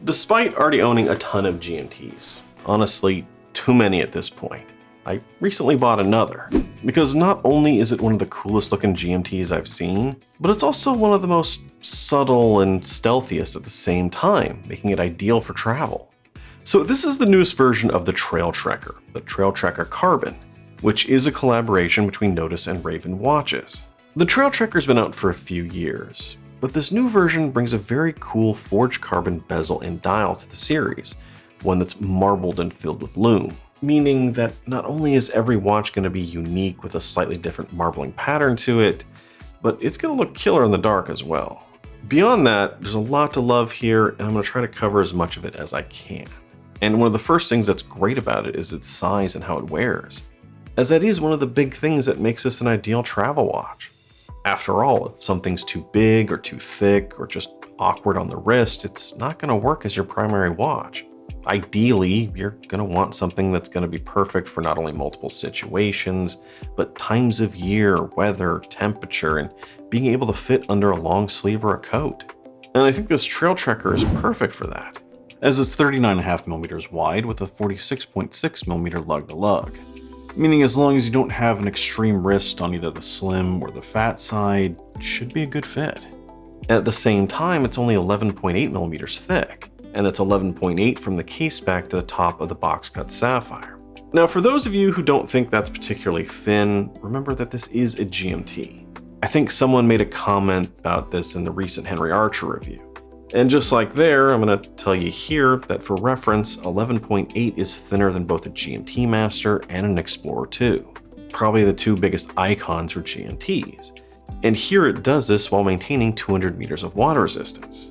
Despite already owning a ton of GMTs, honestly, too many at this point, I recently bought another. Because not only is it one of the coolest looking GMTs I've seen, but it's also one of the most subtle and stealthiest at the same time, making it ideal for travel. So this is the newest version of the Trail Trekker, the Trail Trekker Carbon, which is a collaboration between Nodus and Raven watches. The Trail Trekker's been out for a few years, but this new version brings a very cool forged carbon bezel and dial to the series, one that's marbled and filled with lume. Meaning that not only is every watch going to be unique with a slightly different marbling pattern to it, but it's going to look killer in the dark as well. Beyond that, there's a lot to love here, and I'm going to try to cover as much of it as I can. And one of the first things that's great about it is its size and how it wears, as that is one of the big things that makes this an ideal travel watch. After all, if something's too big or too thick or just awkward on the wrist, it's not going to work as your primary watch. Ideally, you're going to want something that's going to be perfect for not only multiple situations, but times of year, weather, temperature, and being able to fit under a long sleeve or a coat. And I think this Trail Trekker is perfect for that, as it's 39.5mm wide with a 46.6mm lug-to-lug. Meaning as long as you don't have an extreme wrist on either the slim or the fat side, it should be a good fit. At the same time, it's only 11.8mm thick, and that's 11.8 from the case back to the top of the box cut sapphire. Now, for those of you who don't think that's particularly thin, remember that this is a GMT. I think someone made a comment about this in the recent Henry Archer review. And just like there, I'm going to tell you here that for reference, 11.8 is thinner than both a GMT-Master and an Explorer II, probably the two biggest icons for GMTs. And here it does this while maintaining 200 meters of water resistance.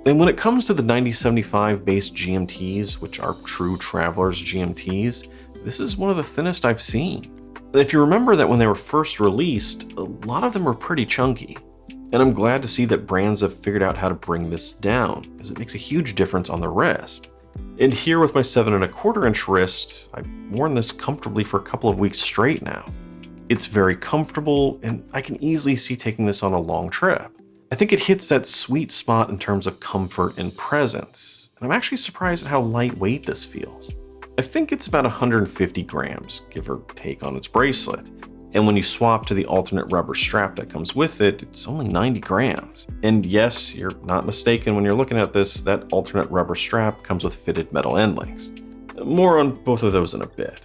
And when it comes to the 9075 based GMTs, which are true travelers GMTs, this is one of the thinnest I've seen. And if you remember that when they were first released, a lot of them were pretty chunky. And I'm glad to see that brands have figured out how to bring this down, as it makes a huge difference on the wrist. And here with my 7.25" wrist, I've worn this comfortably for a couple of weeks straight now. It's very comfortable, and I can easily see taking this on a long trip. I think it hits that sweet spot in terms of comfort and presence, and I'm actually surprised at how lightweight this feels. I think it's about 150 grams, give or take on its bracelet. And when you swap to the alternate rubber strap that comes with it, it's only 90 grams. And yes, you're not mistaken when you're looking at this, that alternate rubber strap comes with fitted metal end links. More on both of those in a bit.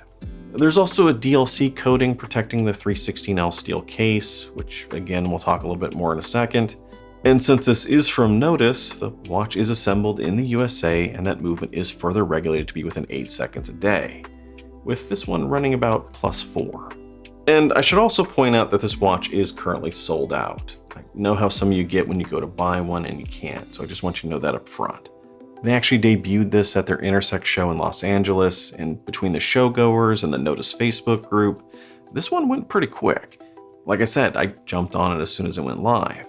There's also a DLC coating protecting the 316L steel case, which again, we'll talk a little bit more in a second. And since this is from Nodus, the watch is assembled in the USA, and that movement is further regulated to be within 8 seconds a day, with this one running about +4. And I should also point out that this watch is currently sold out. I know how some of you get when you go to buy one and you can't, so I just want you to know that up front. They actually debuted this at their Intersect show in Los Angeles, and between the showgoers and the Nodus Facebook group, this one went pretty quick. Like I said, I jumped on it as soon as it went live.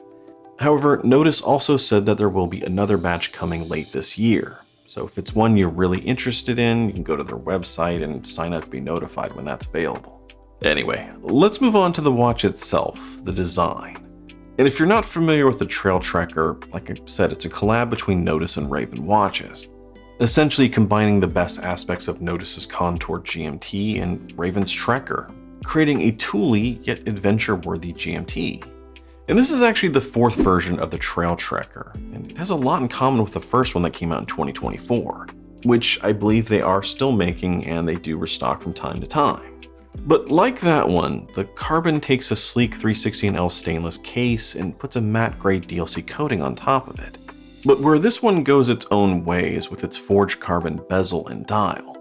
However, Nodus also said that there will be another batch coming late this year. So if it's one you're really interested in, you can go to their website and sign up to be notified when that's available. Anyway, let's move on to the watch itself, the design. And if you're not familiar with the Trail Trekker, like I said, it's a collab between Nodus and Raven watches, essentially combining the best aspects of Nodus's contoured GMT and Raven's Trekker, creating a tooly yet adventure-worthy GMT. And this is actually the fourth version of the Trail Trekker, and it has a lot in common with the first one that came out in 2024, which I believe they are still making, and they do restock from time to time. But like that one, the Carbon takes a sleek 316L stainless case and puts a matte gray DLC coating on top of it. But where this one goes its own way is with its forged carbon bezel and dial,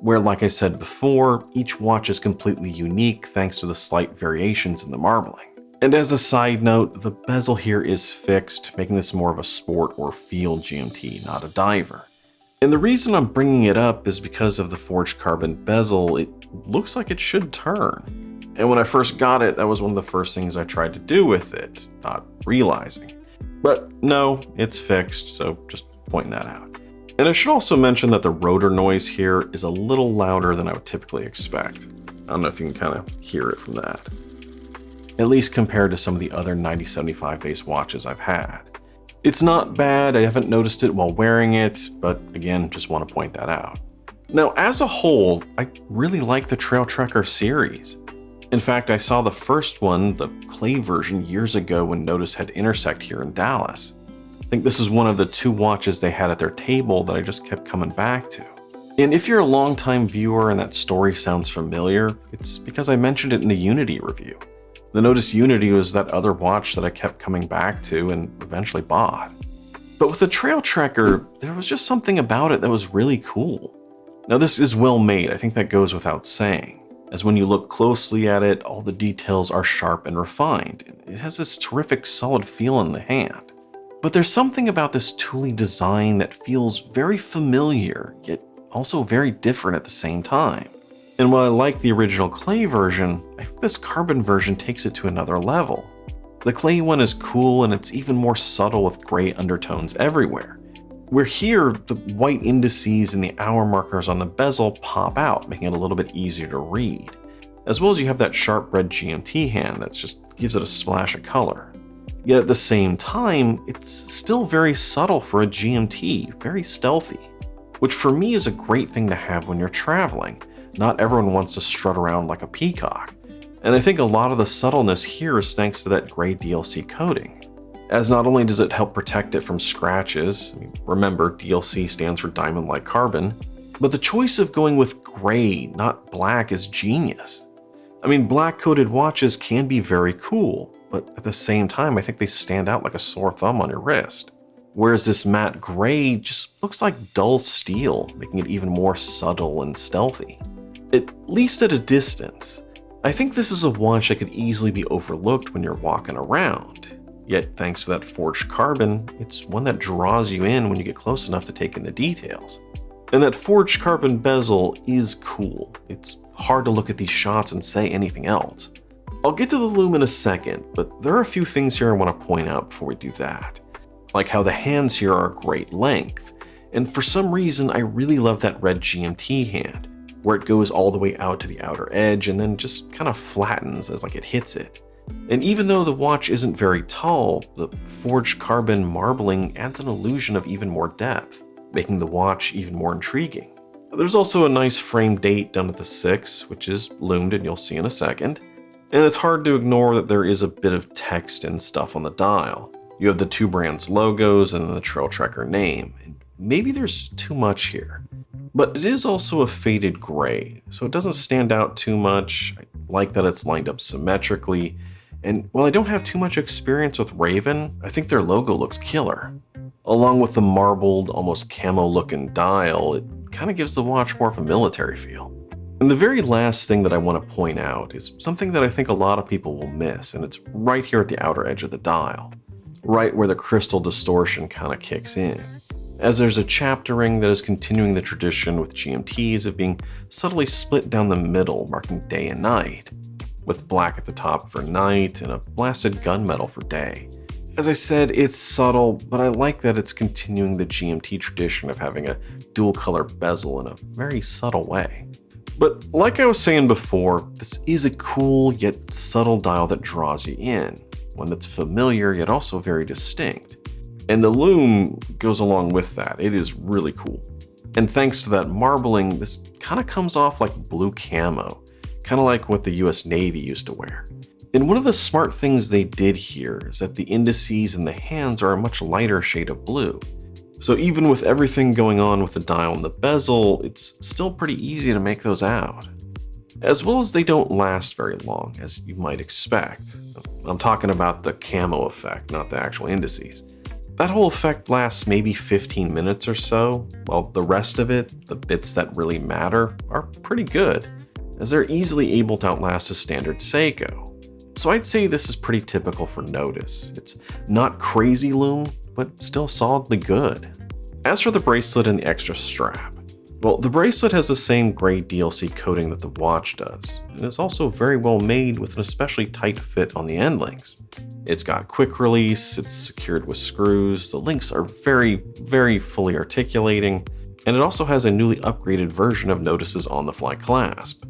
where, like I said before, each watch is completely unique thanks to the slight variations in the marbling. And as a side note, the bezel here is fixed, making this more of a sport or field GMT, not a diver. And the reason I'm bringing it up is because of the forged carbon bezel. It looks like it should turn. And when I first got it, that was one of the first things I tried to do with it, not realizing. But no, it's fixed, so just pointing that out. And I should also mention that the rotor noise here is a little louder than I would typically expect. I don't know if you can kind of hear it from that. At least compared to some of the other 9075 based watches I've had. It's not bad, I haven't noticed it while wearing it, but again, just want to point that out. Now, as a whole, I really like the Trail Trekker series. In fact, I saw the first one, the clay version, years ago when Nodus had Intersect here in Dallas. I think this is one of the 2 watches they had at their table that I just kept coming back to. And if you're a longtime viewer and that story sounds familiar, it's because I mentioned it in the Unity review. The Nodus Unity was that other watch that I kept coming back to and eventually bought. But with the Trail Trekker, there was just something about it that was really cool. Now this is well made, I think that goes without saying, as when you look closely at it, all the details are sharp and refined. It has this terrific solid feel in the hand. But there's something about this tooly design that feels very familiar, yet also very different at the same time. And while I like the original clay version, I think this carbon version takes it to another level. The clay one is cool and it's even more subtle with gray undertones everywhere. Where here, the white indices and the hour markers on the bezel pop out, making it a little bit easier to read. As well as you have that sharp red GMT hand that just gives it a splash of color. Yet at the same time, it's still very subtle for a GMT, very stealthy. Which for me is a great thing to have when you're traveling. Not everyone wants to strut around like a peacock. And I think a lot of the subtleness here is thanks to that gray DLC coating. As not only does it help protect it from scratches, remember DLC stands for diamond-like carbon, but the choice of going with gray, not black, is genius. Black coated watches can be very cool, but at the same time I think they stand out like a sore thumb on your wrist. Whereas this matte gray just looks like dull steel, making it even more subtle and stealthy. At least at a distance. I think this is a watch that could easily be overlooked when you're walking around. Yet thanks to that forged carbon, it's one that draws you in when you get close enough to take in the details. And that forged carbon bezel is cool. It's hard to look at these shots and say anything else. I'll get to the Lume in a second, but there are a few things here I want to point out before we do that. Like how the hands here are great length, and for some reason I really love that red GMT hand, where it goes all the way out to the outer edge and then just kind of flattens as like it hits it. And even though the watch isn't very tall, the forged carbon marbling adds an illusion of even more depth, making the watch even more intriguing. There's also a nice frame date down at the 6, which is lumed and you'll see in a second. And it's hard to ignore that there is a bit of text and stuff on the dial. You have the 2 brands' logos and the Trail Trekker name, and maybe there's too much here. But it is also a faded gray, so it doesn't stand out too much. I like that it's lined up symmetrically, and while I don't have too much experience with Raven, I think their logo looks killer. Along with the marbled, almost camo looking dial, it kind of gives the watch more of a military feel. And the very last thing that I want to point out is something that I think a lot of people will miss, and it's right here at the outer edge of the dial. Right where the crystal distortion kind of kicks in, as there's a chapter ring that is continuing the tradition with GMTs of being subtly split down the middle, marking day and night, with black at the top for night and a blasted gunmetal for day. As I said, it's subtle, but I like that it's continuing the GMT tradition of having a dual color bezel in a very subtle way. But like I was saying before, this is a cool yet subtle dial that draws you in. One that's familiar yet also very distinct. And the Lume goes along with that. It is really cool. And thanks to that marbling, this kind of comes off like blue camo, kind of like what the US Navy used to wear. And one of the smart things they did here is that the indices and the hands are a much lighter shade of blue. So even with everything going on with the dial and the bezel, it's still pretty easy to make those out. As well as they don't last very long, as you might expect. I'm talking about the camo effect, not the actual indices. That whole effect lasts maybe 15 minutes or so, while the rest of it, the bits that really matter, are pretty good, as they're easily able to outlast a standard Seiko. So I'd say this is pretty typical for Nodus. It's not crazy Lume, but still solidly good. As for the bracelet and the extra strap, well, the bracelet has the same gray DLC coating that the watch does, and is also very well made with an especially tight fit on the end links. It's got quick release, it's secured with screws, the links are very, very fully articulating, and it also has a newly upgraded version of Nodus's on-the-fly clasp,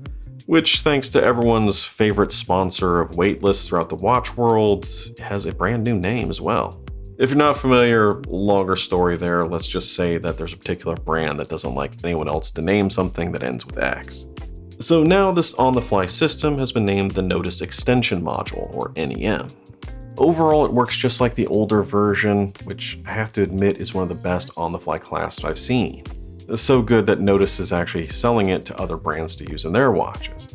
which, thanks to everyone's favorite sponsor of waitlist throughout the watch world, has a brand new name as well. If you're not familiar, longer story there, let's just say that there's a particular brand that doesn't like anyone else to name something that ends with X. So now this on-the-fly system has been named the Nodus Extension Module, or N.E.M. Overall, it works just like the older version, which I have to admit is one of the best on-the-fly clasps I've seen. It's so good that Nodus is actually selling it to other brands to use in their watches.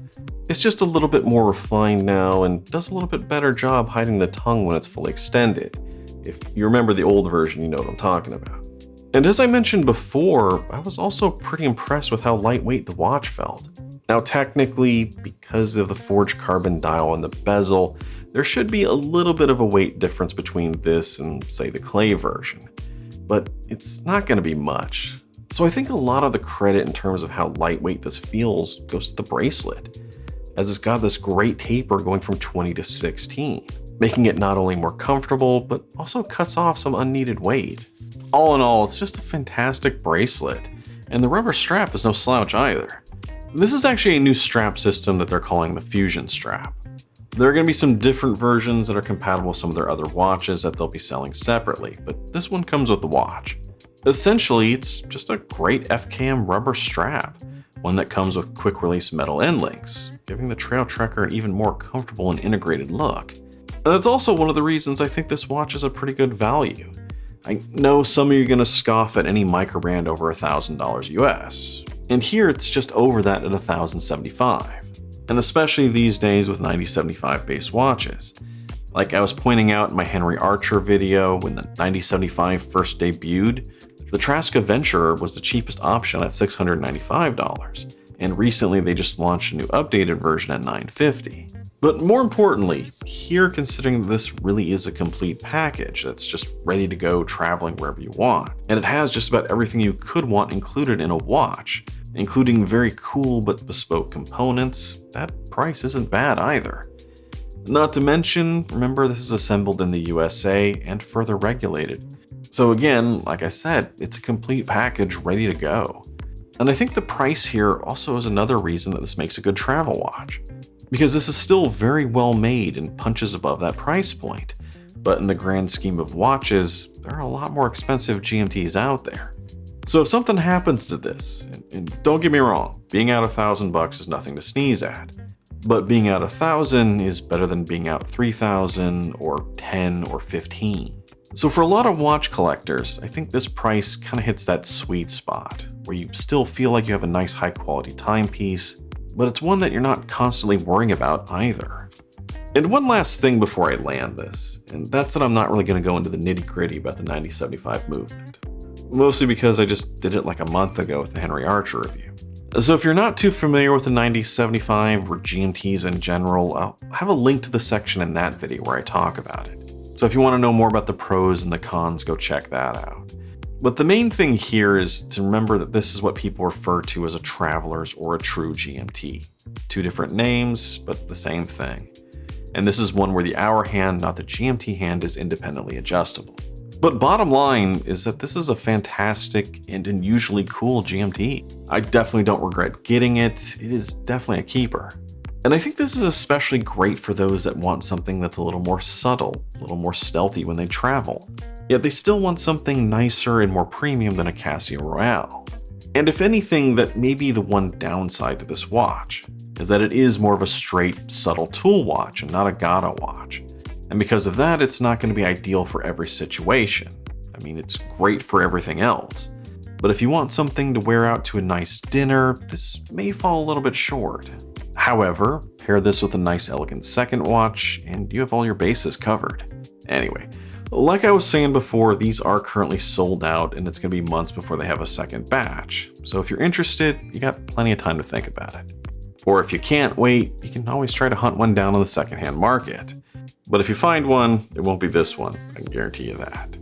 It's just a little bit more refined now and does a little bit better job hiding the tongue when it's fully extended. If you remember the old version, you know what I'm talking about. And as I mentioned before, I was also pretty impressed with how lightweight the watch felt. Now technically, because of the forged carbon dial and the bezel, there should be a little bit of a weight difference between this and, say, the clay version. But it's not going to be much. So I think a lot of the credit in terms of how lightweight this feels goes to the bracelet, as it's got this great taper going from 20 to 16. Making it not only more comfortable, but also cuts off some unneeded weight. All in all, it's just a fantastic bracelet, and the rubber strap is no slouch either. This is actually a new strap system that they're calling the Fusion strap. There are going to be some different versions that are compatible with some of their other watches that they'll be selling separately, but this one comes with the watch. Essentially, it's just a great FKM rubber strap, one that comes with quick release metal end links, giving the trail trekker an even more comfortable and integrated look. And that's also one of the reasons I think this watch is a pretty good value. I know some of you are going to scoff at any micro brand over $1,000 US, and here it's just over that at $1,075, and especially these days with 9075 base watches. Like I was pointing out in my Henry Archer video when the 9075 first debuted, the Traska Venturer was the cheapest option at $695, and recently they just launched a new updated version at $950. But more importantly, here considering this really is a complete package that's just ready to go traveling wherever you want, and it has just about everything you could want included in a watch, including very cool but bespoke components, that price isn't bad either. Not to mention, remember this is assembled in the USA and further regulated. So again, like I said, it's a complete package ready to go. And I think the price here also is another reason that this makes a good travel watch, because this is still very well made and punches above that price point. But in the grand scheme of watches, there are a lot more expensive GMTs out there. So if something happens to this, and don't get me wrong, being out $1,000 is nothing to sneeze at, but being out 1,000 is better than being out 3,000 or 10 or 15. So for a lot of watch collectors, I think this price kind of hits that sweet spot where you still feel like you have a nice high quality timepiece, but it's one that you're not constantly worrying about either. And one last thing before I land this, and that's that I'm not really going to go into the nitty gritty about the 9075 movement. Mostly because I just did it like a month ago with the Henry Archer review. So if you're not too familiar with the 9075 or GMTs in general, I'll have a link to the section in that video where I talk about it. So if you want to know more about the pros and the cons, go check that out. But the main thing here is to remember that this is what people refer to as a traveler's or a true GMT. Two different names, but the same thing. And this is one where the hour hand, not the GMT hand, is independently adjustable. But bottom line is that this is a fantastic and unusually cool GMT. I definitely don't regret getting it. It is definitely a keeper. And I think this is especially great for those that want something that's a little more subtle, a little more stealthy when they travel. Yet they still want something nicer and more premium than a Casio Royale. And if anything, that may be the one downside to this watch, is that it is more of a straight, subtle tool watch and not a Gata watch. And because of that, it's not going to be ideal for every situation. I mean, it's great for everything else. But if you want something to wear out to a nice dinner, this may fall a little bit short. However, pair this with a nice elegant second watch, and you have all your bases covered. Anyway, like I was saying before, these are currently sold out, and it's going to be months before they have a second batch. So if you're interested, you got plenty of time to think about it. Or if you can't wait, you can always try to hunt one down on the secondhand market. But if you find one, it won't be this one, I can guarantee you that.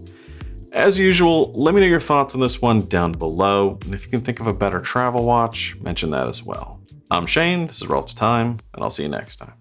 As usual, let me know your thoughts on this one down below, and if you can think of a better travel watch, mention that as well. I'm Shane, this is Relative Time, and I'll see you next time.